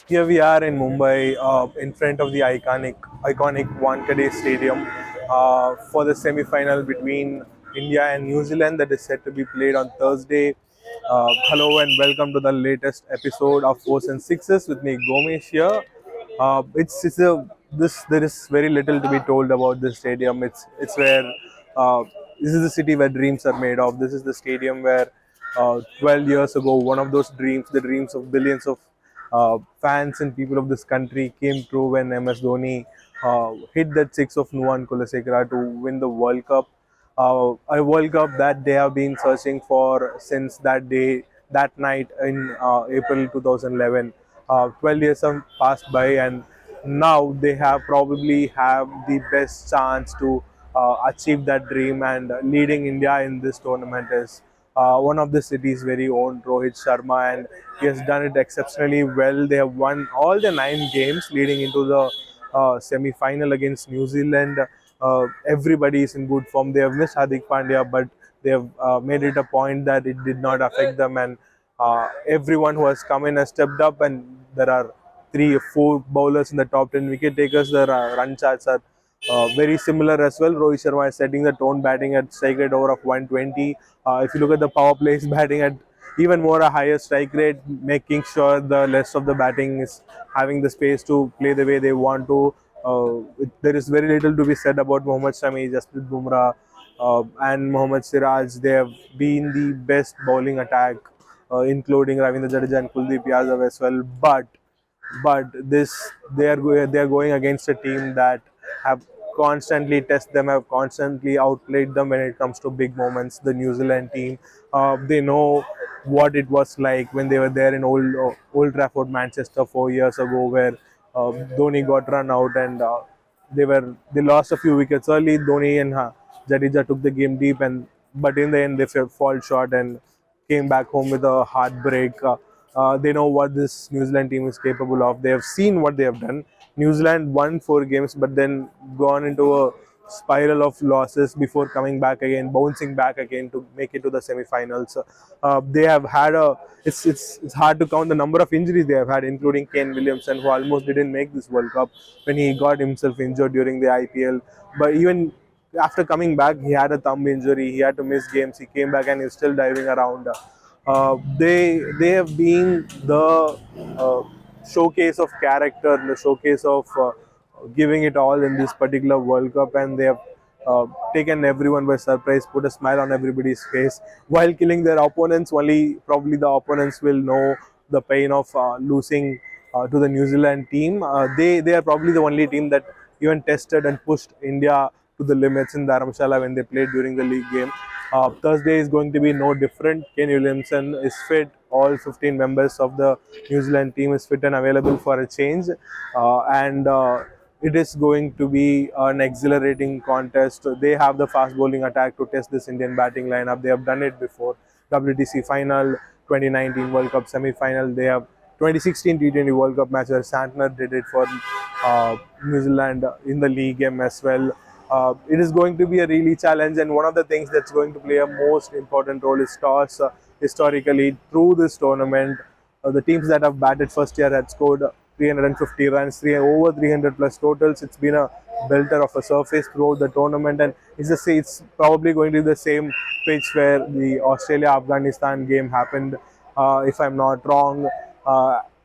Here we are in Mumbai, in front of the iconic Wankhede Stadium, for the semi-final between India and New Zealand that is set to be played on Thursday. Hello and welcome to the latest episode of Fours and Sixes with me, Gomesh here. It's a this There is very little to be told about this stadium. It's where uh, this is the city where dreams are made of. This is the stadium where 12 years ago, one of those dreams, the dreams of billions of fans and people of this country came true when MS Dhoni hit that six of Nuwan Kulasekara to win the World Cup. A World Cup that they have been searching for since that day, that night in April 2011. 12 years have passed by, and now they have probably have the best chance to achieve that dream. And leading India in this tournament is one of the city's very own Rohit Sharma, and he has done it exceptionally well. They have won all the 9 games leading into the semi-final against New Zealand. Everybody is in good form. They have missed Hardik Pandya, but they have made it a point that it did not affect them, and everyone who has come in has stepped up. And there are 3 or 4 bowlers in the top 10 wicket takers. Their run charts are very similar as well. Rohit Sharma is setting the tone, batting at strike rate over of 120. If you look at the power plays, batting at even more a higher strike rate, making sure the rest of the batting is having the space to play the way they want to. There is very little to be said about Mohammad Shami, Jasprit Bumrah, and Mohammad Siraj. They have been the best bowling attack, including Ravindra Jadeja and Kuldeep Yadav as well. But they are going against a team that have constantly tested them, have constantly outplayed them when it comes to big moments. The New Zealand team, they know what it was like when they were there in Old Trafford, Manchester 4 years ago, where Dhoni got run out, and they lost a few wickets early. Dhoni and Jadeja took the game deep, and but in the end they fall short and came back home with a heartbreak. They know what this New Zealand team is capable of. They have seen what they have done. New Zealand won 4 games, but then gone into a spiral of losses before coming back again, bouncing back again to make it to the semi-finals. They have had a. It's hard to count the number of injuries they have had, including Kane Williamson, who almost didn't make this World Cup when he got himself injured during the IPL. But even after coming back, he had a thumb injury. He had to miss games. He came back and he's still diving around. They have been the showcase of character, the showcase of giving it all in this particular World Cup, and they have taken everyone by surprise, put a smile on everybody's face while killing their opponents. Only probably the opponents will know the pain of losing to the New Zealand team. They are probably the only team that even tested and pushed India to the limits in Dharamshala when they played during the league game. Thursday is going to be no different. Kane Williamson is fit. All 15 members of the New Zealand team is fit and available for a change. And it is going to be an exhilarating contest. They have the fast bowling attack to test this Indian batting lineup. They have done it before. WTC final, 2019 World Cup semi-final. They have 2016 T20 World Cup match where Santner did it for New Zealand in the league game as well. It is going to be a really challenge, and one of the things that's going to play a most important role is toss. Historically, through this tournament, the teams that have batted first year had scored 350 runs, over 300 plus totals. It's been a belter of a surface throughout the tournament, and it's probably going to be the same pitch where the Australia-Afghanistan game happened, if I'm not wrong.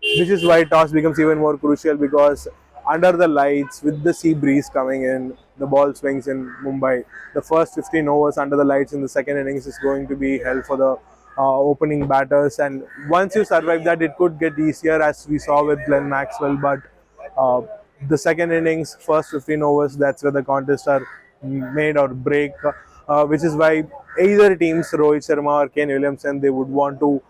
Which is why toss becomes even more crucial, because under the lights, with the sea breeze coming in, the ball swings in Mumbai. The first 15 overs under the lights in the second innings is going to be hell for the opening batters. And once you survive that, it could get easier, as we saw with Glenn Maxwell. But uh, the second innings, first 15 overs, that's where the contests are made or break. Which is why either teams, Rohit Sharma or Kane Williamson, they would want to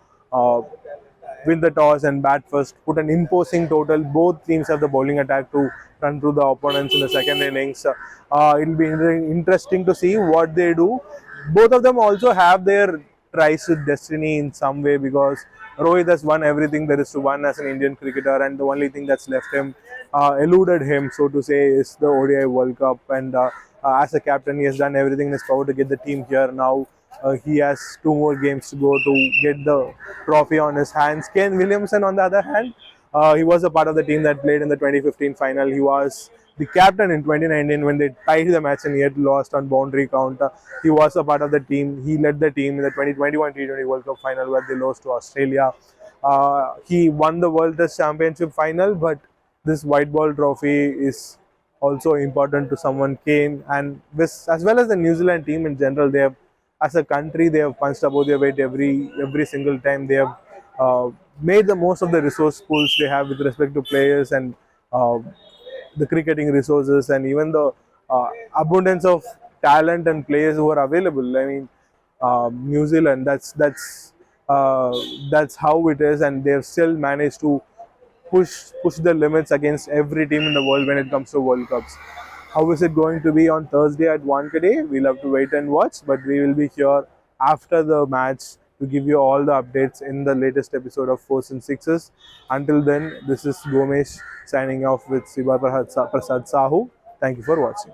win the toss and bat first, put an imposing total. Both teams have the bowling attack to run through the opponents in the second innings. It'll be interesting to see what they do. Both of them also have their tries with destiny in some way, because Rohit has won everything there is to win as an Indian cricketer, and the only thing that's left him, eluded him, so to say, is the ODI World Cup. And as a captain, he has done everything in his power to get the team here. Now he has 2 more games to go to get the trophy on his hands. Kane Williamson, on the other hand, He was a part of the team that played in the 2015 final. He was the captain in 2019 when they tied the match and he had lost on boundary count. He was a part of the team. He led the team in the 2021 T20 World Cup final where they lost to Australia. He won the World Test Championship final, but this white ball trophy is also important to someone Kane, and this, as well as the New Zealand team in general. They have, as a country, they have punched above their weight every single time. They have made the most of the resource pools they have with respect to players and uh, the cricketing resources, and even the abundance of talent and players who are available. I mean, New Zealand. Uh, that's how it is, and they have still managed to push the limits against every team in the world when it comes to World Cups. How is it going to be on Thursday at Wankhede? We'll have to wait and watch, but we will be here after the match to give you all the updates in the latest episode of Fours and Sixes. Until then, this is Gomesh signing off with Siva Prasad Sahu. Thank you for watching.